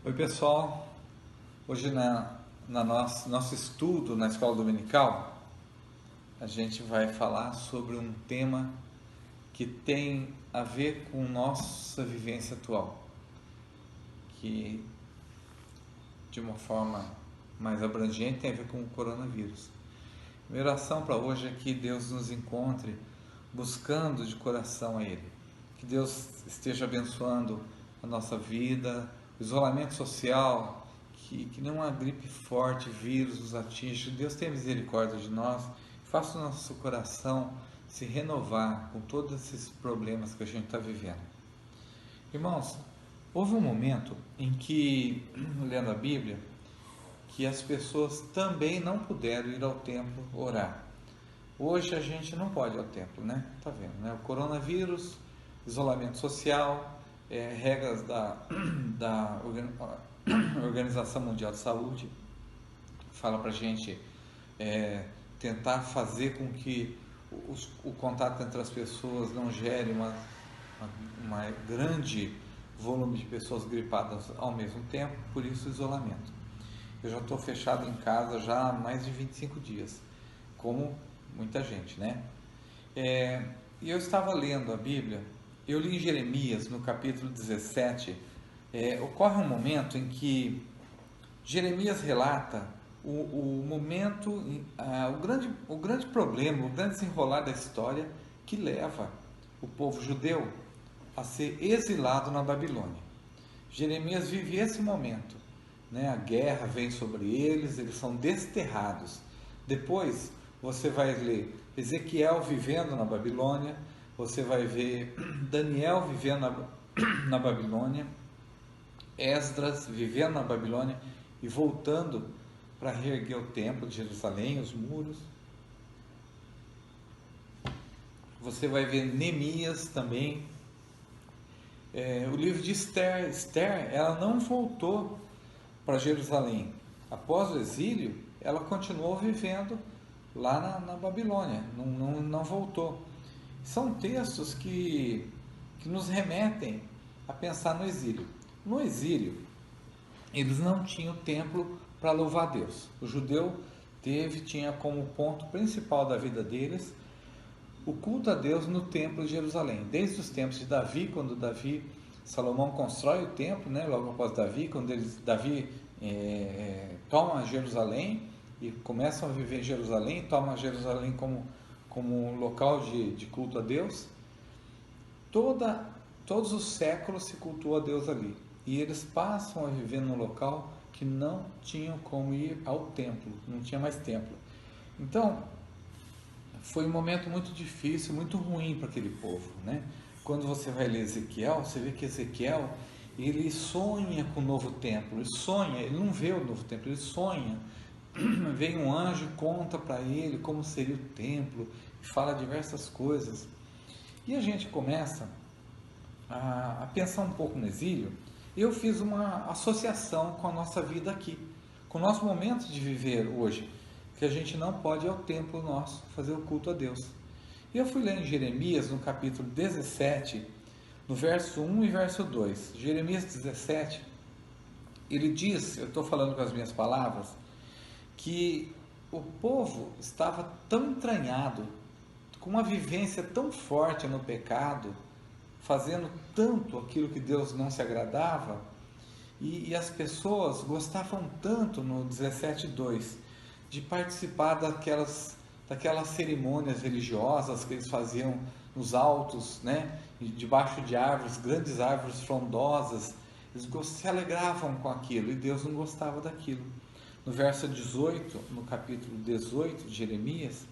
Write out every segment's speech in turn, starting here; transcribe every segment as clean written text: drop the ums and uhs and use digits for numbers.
Oi pessoal, hoje na nosso estudo na escola dominical, a gente vai falar sobre um tema que tem a ver com nossa vivência atual, que de uma forma mais abrangente tem a ver com o coronavírus. Minha oração para hoje é que Deus nos encontre buscando de coração a Ele, que Deus esteja abençoando a nossa vida, o isolamento social, que nenhuma gripe forte, vírus nos atinja. Deus tenha misericórdia de nós, faça o nosso coração se renovar com todos esses problemas que a gente está vivendo. Irmãos, houve um momento em que, lendo a Bíblia, que as pessoas também não puderam ir ao templo orar. Hoje a gente não pode ir ao templo, né? Tá vendo, né? O coronavírus, isolamento social, regras da Organização Mundial de Saúde fala pra gente tentar fazer com que o contato entre as pessoas não gere uma grande volume de pessoas gripadas ao mesmo tempo, por isso o isolamento. Eu já estou fechado em casa já há mais de 25 dias, como muita gente, né? E eu estava lendo a Bíblia, eu li em Jeremias, no capítulo 17, ocorre um momento em que Jeremias relata o momento, o grande problema, o grande desenrolar da história que leva o povo judeu a ser exilado na Babilônia. Jeremias vive esse momento, né? A guerra vem sobre eles, eles são desterrados. Depois você vai ler Ezequiel vivendo na Babilônia, você vai ver Daniel vivendo na Babilônia, Esdras vivendo na Babilônia e voltando para reerguer o templo de Jerusalém, os muros. Você vai ver Neemias também. O livro de Esther, ela não voltou para Jerusalém. Após o exílio, ela continuou vivendo lá na Babilônia, não voltou. São textos que nos remetem a pensar no exílio. No exílio, eles não tinham templo para louvar a Deus. O judeu tinha como ponto principal da vida deles o culto a Deus no templo de Jerusalém. Desde os tempos de Davi, quando Salomão constrói o templo, né, logo após Davi, quando Davi toma Jerusalém e começam a viver em Jerusalém, toma Jerusalém como local de culto a Deus. Todos os séculos se cultua a Deus ali, e eles passam a viver num local que não tinham como ir ao templo, não tinha mais templo. Então, foi um momento muito difícil, muito ruim para aquele povo, né? Quando você vai ler Ezequiel, você vê que Ezequiel, ele sonha com o novo templo, ele não vê o novo templo, ele sonha. Vem um anjo e conta para ele como seria o templo, fala diversas coisas. E a gente começa a pensar um pouco no exílio. Eu fiz uma associação com a nossa vida aqui, com o nosso momento de viver hoje, que a gente não pode ir ao templo nosso fazer o culto a Deus. E eu fui ler em Jeremias, no capítulo 17, no verso 1 e verso 2. Jeremias 17, ele diz, eu estou falando com as minhas palavras, que o povo estava tão entranhado, com uma vivência tão forte no pecado, fazendo tanto aquilo que Deus não se agradava, e as pessoas gostavam tanto, no 17:2, de participar daquelas cerimônias religiosas que eles faziam nos altos, né, debaixo de árvores, grandes árvores frondosas. Eles se alegravam com aquilo, e Deus não gostava daquilo. No verso 18, no capítulo 18 de Jeremias,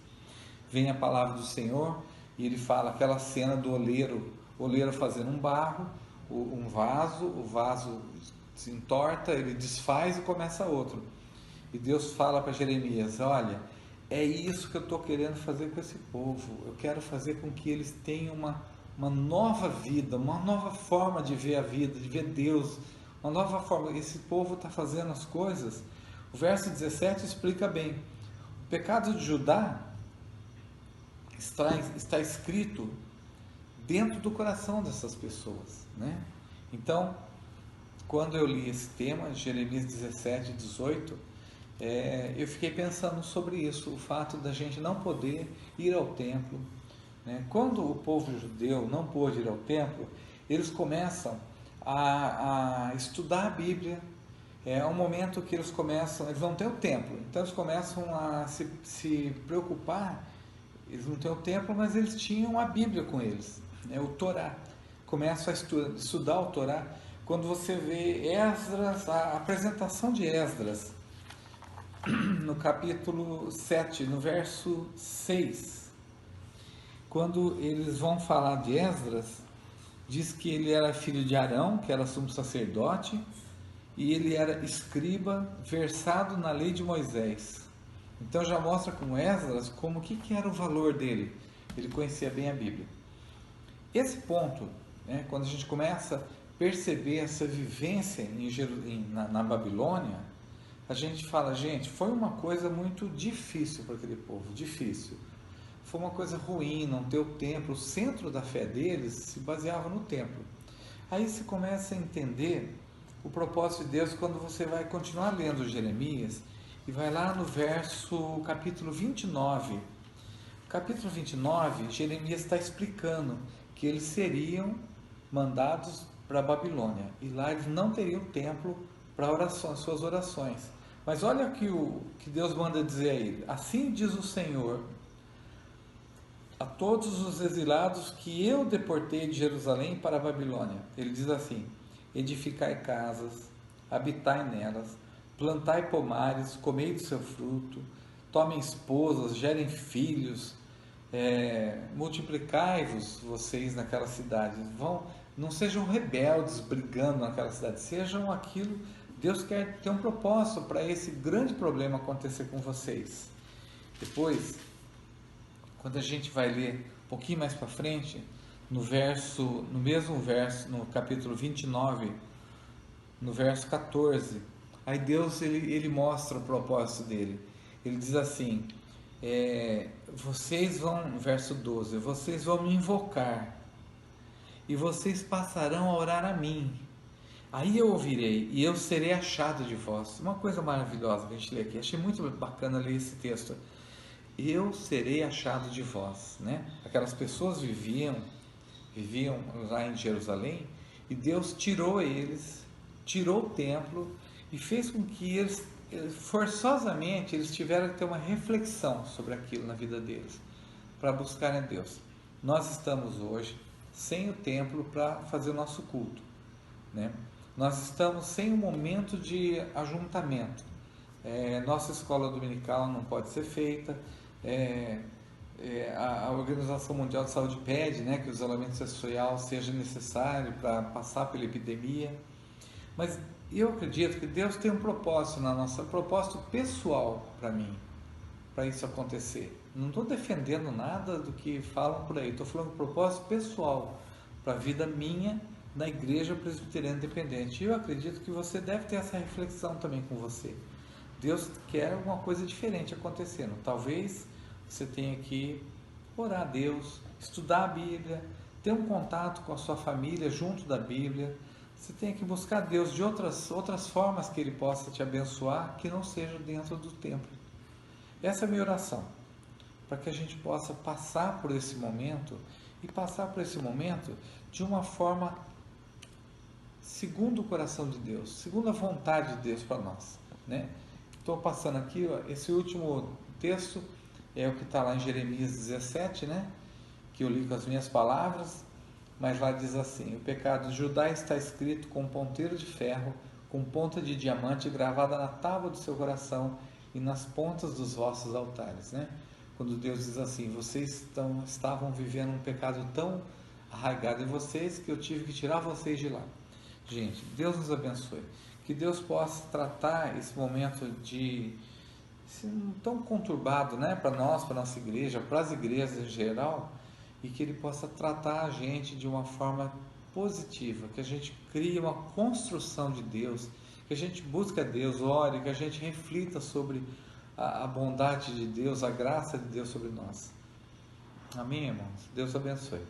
vem a palavra do Senhor, e ele fala aquela cena do oleiro fazendo um barro, um vaso, o vaso se entorta, ele desfaz e começa outro. E Deus fala para Jeremias: olha, é isso que eu estou querendo fazer com esse povo. Eu quero fazer com que eles tenham uma nova vida, uma nova forma de ver a vida, de ver Deus, uma nova forma. Esse povo está fazendo as coisas. O verso 17 explica bem. O pecado de Judá está escrito dentro do coração dessas pessoas, né? Então, quando eu li esse tema, Jeremias 17, 18, eu fiquei pensando sobre isso, o fato da gente não poder ir ao templo, né? Quando o povo judeu não pôde ir ao templo, eles começam a estudar a Bíblia. É um momento que eles não têm o templo, então eles começam a se preocupar. Eles não têm o templo, mas eles tinham a Bíblia com eles, né? O Torá. Começam a estudar o Torá. Quando você vê Esdras, a apresentação de Esdras, no capítulo 7, no verso 6, quando eles vão falar de Esdras, diz que ele era filho de Arão, que era sumo sacerdote, e ele era escriba, versado na lei de Moisés. Então já mostra com Esdras como que era o valor dele. Ele conhecia bem a Bíblia. Esse ponto, né, quando a gente começa a perceber essa vivência na Babilônia, a gente fala, gente, foi uma coisa muito difícil para aquele povo, difícil. Foi uma coisa ruim não ter o templo, o centro da fé deles se baseava no templo. Aí você começa a entender o propósito de Deus quando você vai continuar lendo Jeremias e vai lá no capítulo 29. Capítulo 29, Jeremias está explicando que eles seriam mandados para a Babilônia e lá eles não teriam templo para orações, suas orações. Mas olha o que Deus manda dizer a ele: assim diz o Senhor a todos os exilados que eu deportei de Jerusalém para a Babilônia. Ele diz assim: edificai casas, habitai nelas, plantai pomares, comei do seu fruto, tomem esposas, gerem filhos, multiplicai-vos vocês naquela cidade. Não sejam rebeldes brigando naquela cidade, sejam aquilo. Deus quer ter um propósito para esse grande problema acontecer com vocês. Depois, quando a gente vai ler um pouquinho mais para frente, no mesmo verso, no capítulo 29, no verso 14, aí Deus ele mostra o propósito dele. Ele diz assim, no verso 12, vocês vão me invocar e vocês passarão a orar a mim. Aí eu ouvirei e eu serei achado de vós. Uma coisa maravilhosa que a gente lê aqui, achei muito bacana ler esse texto. Eu serei achado de vós, né? Aquelas pessoas viviam lá em Jerusalém e Deus tirou o templo e fez com que eles, forçosamente, eles tiveram que ter uma reflexão sobre aquilo na vida deles, para buscarem a Deus. Nós estamos hoje sem o templo para fazer o nosso culto, né? Nós estamos sem um momento de ajuntamento. Nossa escola dominical não pode ser feita. A Organização Mundial de Saúde pede, né, que o isolamento social seja necessário para passar pela epidemia. Mas eu acredito que Deus tem um propósito um propósito pessoal para mim, para isso acontecer. Não estou defendendo nada do que falam por aí, estou falando de propósito pessoal para a vida minha na Igreja Presbiteriana Independente. E eu acredito que você deve ter essa reflexão também com você. Deus quer alguma coisa diferente acontecendo. Talvez você tenha que orar a Deus, estudar a Bíblia, ter um contato com a sua família junto da Bíblia. Você tenha que buscar Deus de outras formas que Ele possa te abençoar, que não seja dentro do templo. Essa é a minha oração, para que a gente possa passar por esse momento e passar por esse momento de uma forma segundo o coração de Deus, segundo a vontade de Deus para nós, né? Estou passando aqui, esse último texto é o que está lá em Jeremias 17, né? Que eu li com as minhas palavras, mas lá diz assim: o pecado de Judá está escrito com um ponteiro de ferro, com ponta de diamante gravada na tábua do seu coração e nas pontas dos vossos altares, né? Quando Deus diz assim: vocês estavam vivendo um pecado tão arraigado em vocês que eu tive que tirar vocês de lá. Gente, Deus nos abençoe. Que Deus possa tratar esse momento tão conturbado, né, para nós, para a nossa igreja, para as igrejas em geral, e que Ele possa tratar a gente de uma forma positiva, que a gente crie uma construção de Deus, que a gente busque a Deus, ore, que a gente reflita sobre a bondade de Deus, a graça de Deus sobre nós. Amém, irmãos? Deus abençoe.